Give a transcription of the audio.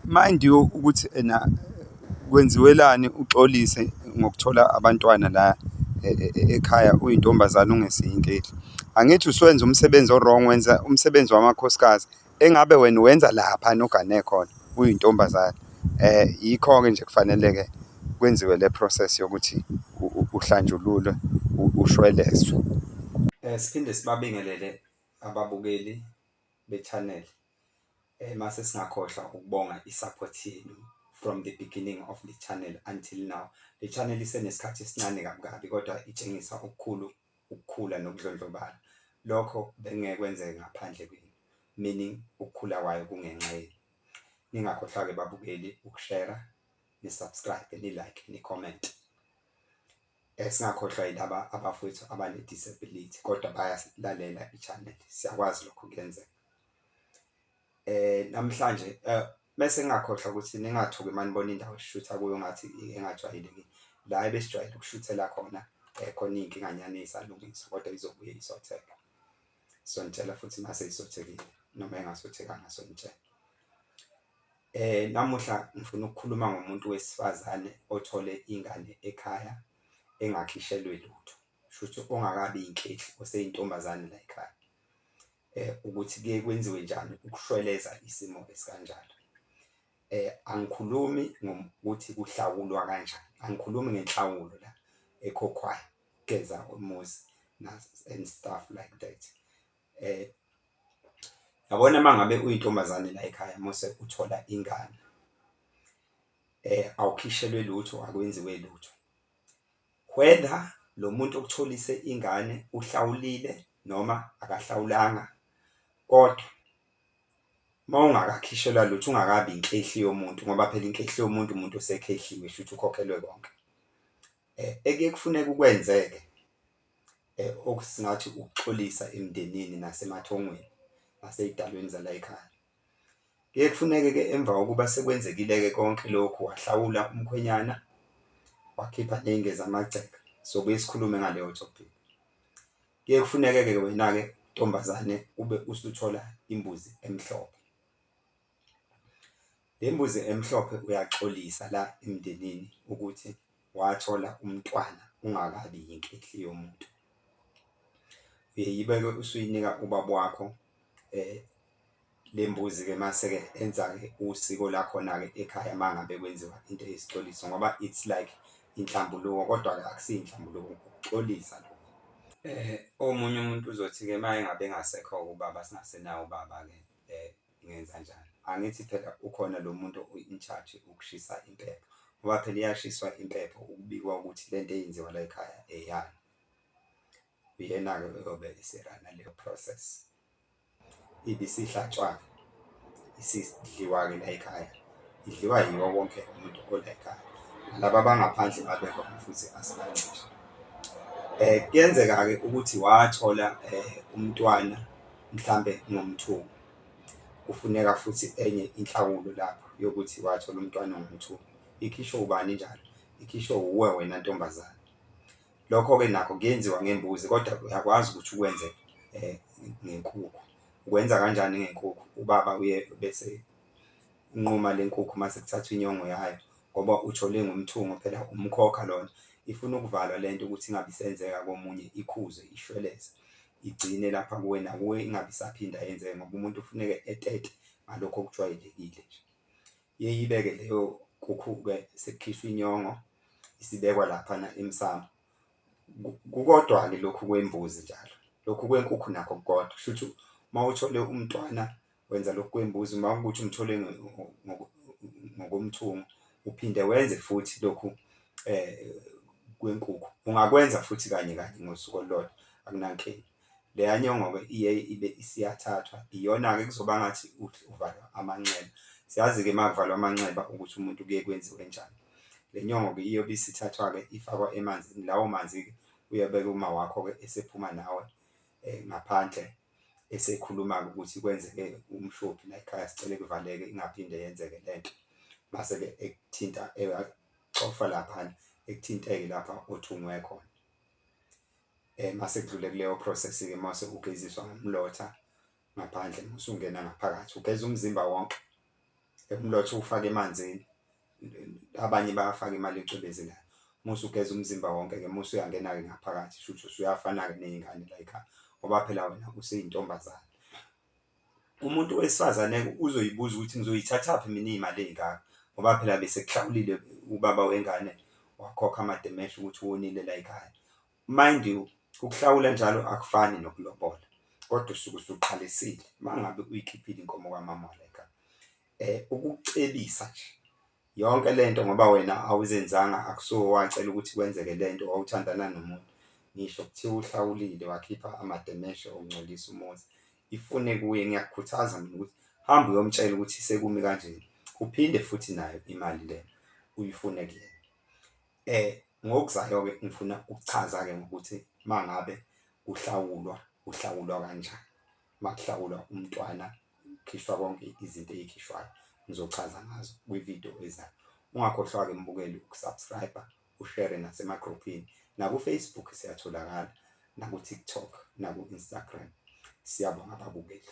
Mind you ukuthi ena kwenziwelani uxolise ngokuthola abantwana la ekhaya uyintombazane ungesiyinkehli. Angithi usuwenza umsebenzi o-wrong, wenza umsebenzi wamakhosikazi engabe wena wenza lapha nogane khona uyintombazane. Yikho-ke nje kufanele-ke kwenziwe le process yokuthi uhlanjululwe ushwelezwe. Siphinde sibabingelele ababukeli be-channel. Mase singakhohlwa ukubonga i-support yenu from the beginning of the channel until now. Le channel isenesikhathi esincane kabi kodwa itshengisa ukukhula nokudlondlobala. Lokho bengekwenzeka ngaphandle kwenu, meaning ukukhula kwayo kungenxa yenu. Ningakhohlwa-ke babukeli ukushare, ni-subscribe, ni-like, ni-comment. Singakhohlwa yilaba abafowethu abane-disability kodwa bayasilalela i-channel. Siyakwazi lokho kuyenzeka. Namhlanje bese ngingakhohlwa ukuthi ningathuki manibona indawo esishutha kuyo ngathi engajwayelekile. La ebesijwayele ukushuthela khona khona iy'nkinganyana ey'salungiswa kodwa izobuye isotheka. Sonitshela futhi mase isothekile noma engasothekanga sonitshela. Namuhla ngifuna ukukhuluma ngomuntu wesifazane othole ingane ekhaya engakhishelwe lutho. Shuthi ongakabi inkehli oseyintombazane la ekhaya. Ukuthi kuye kwenziwe njani ukushweleza isimo esikanjalo. Angikhulumi ngokuthi kuhlawulwa kanjani, angikhulumi ngenhlawulo la ekhokhwayo geza umuzi and stuff like that. Yabona mangabe uyintombazane la ekhaya mase uthola ingane, awukhishelwe lutho, akwenziwe lutho. Whether lo muntu okutholise ingane uhlawulile noma akahlawulanga, kodwa mawungakakhishelwa lutho, ungakabi inkehli yomuntu, ngoba phela inkehli yomuntu umuntu osekhehliwe shuthi ukhokhelwe konke. Eke kufuneka ukwenzeke okusingathi ukuxolisa emndenini nasemathongweni nasey'dalweni zala ekhaya. Kuye kufuneke-ke emva kokuba sekwenzekile-ke konke lokhu, wahlawula umkhwenyana, wakhipha ney'ngeza amagceke, sokuye sikhulume ngaleyo topic. Kuye kufuneke-ke wena-ke ntombazane ube usuthola imbuzi emhlophe. Le mbuzi emhlophe uyaxolisa la emndenini ukuthi wathola umntwana ungakabi yinkehli yomuntu. Uyeyibeke usuyinika ubaba wakho. Le mbuzi-ke mase-ke enza-ke usiko lakhona-ke ekhaya mangabe kwenziwa into yesixoliso, ngoba it's like inhlambuluko kodwa-ke akusiyo inhlambuluko, ukuxolisa lokho. Omunye umuntu uzothi-ke uma engabe engasekho ubaba, singasenawo ubaba-ke ngenza njani? Angithi phela ukhona lo muntu in-charge ukushisa impepho, ngoba phela iyashiswa impepho ukubikwa ukuthi lento eyenziwa la ekhaya eyani. Uyena-ke oyobe eserana leyo process. Ibisihlatshwa isidliwa-ke la ekhaya, idliwa yiwo wonke umuntu ola ekhaya, laba abangaphandle babekhona futhi asibancisha. Kuyenzeka-ke ukuthi wathola umntwana mhlambe ngomthungo, kufuneka futhi enye inhlawulo lapho yokuthi wathola umntwana ngomthungo. Ikhishwe ubani njalo? Ikhishwe uwe wena ntombazane. Lokho-ke nakho kuyenziwa ngembuzi kodwa uyakwazi ukuthi ukwenze ngenkukhu. Ukwenza kanjani ngenkukhu? Ubaba uye bese unquma le nkukhu mase kuthathwa inyongo yayo, ngoba uthole ngomthungo phela umkhokha lona. Ifuna ukuvalwa lento ukuthi ingabe isenzeka komunye, ikhuzwe, ishweleze, igcine lapha kuwena, kuwe ingabe isaphinda yenzeke, ngoba umuntu ufuneke etete ngalokho okujwayelekile nje. Yeyibeke leyo nkukhu-ke sekukhishwa inyongo, isibekwa laphana emsamo. Kukodwa-ke lokhu kwembuzi njalo, lokhu kwenkukhu nakho kukodwa. Shuthi uma uthole umntwana wenza lokhu kwembuzi, uma kuwukuthi umthole ngokomthungo uphinde wenze futhi lokhu kwenkukhu. Ungakwenza futhi kanye kanye ngosuku olulodwa, akunankinga. Leya nyongo-ke iye ibe isiyathathwa, iyona-ke kuzoba ngathi uvalwa amanxeba. Siyazi-ke uma kuvalwa amanxeba ukuthi umuntu kuye kwenziwe njani. Le nyongo-ke iyobe isithathwa-ke ifakwa emanzini, lawo manzi-ke uyabeka uma wakho-ke esephuma nawe ngaphandle, esekhuluma-ke ukuthi kwenzeke umshophi la ekhaya, sicele kuvaleke ingaphinde yenzeke lento. Mase-ke ekuthinta cofa laphana, ekuthinteke lapha othungwe khona. Mase kudlule kuleyo process-ke mase ugeziswa ngomlotha ngaphandle, usungena ngaphakathi, ugeza umzimba wonke. umlotha ufake emanzini, abanye bayafaka imali ecwebezelayo. Musu ugeza umzimba wonke-ke musu uyangena-ke ngaphakathi shuthu usuyafana-ke ney'ngane la ekhaya ngoba phela wena useyintombazane. Umuntu wesifazane-ke uzoyibuza ukuthi ngizoyithathaphi mina iy'mali ey'ngaka ngoba phela bese kuhlawulile ubaba wengane wakhokha amademeshe ukuthi wonile la ekhaya. Mind you, ukuhlawula njalo akufani nokulobola kodwa usuke usuqalisile uma ngabe uyikhiphile inkomo kamama la ekhaya. Ukucebisa nje yonke lento ngoba wena awuzenzanga, akuso wacela ukuthi kwenzeke lento, wawuthandana nomuntu. Ngisho kuthiwa uhlawulile wakhipha amademeshe okungcolisa umuzi, ifune kuye. Ngiyakukhuthaza mina ukuthi hamba uyomtshela ukuthi sekumi kanjeni, uphinde futhi nayo imali le uyifune kuyena. Ngokuzayo-ke ngifuna ukuchaza-ke ngokuthi uma ngabe uhlawulwa kanjani. Uma kuhlawulwa umntwana kukhishwa konke izinto ey'khishwayo, ngizochaza ngazo kwividiyo ezayo. Ungakhohlwa-ke mbukeli ukusubscribe, ushere nasemagrophini, naku-Facebook siyatholakala, naku-TikTok, naku-Instagram. Siyabonga ababukeli.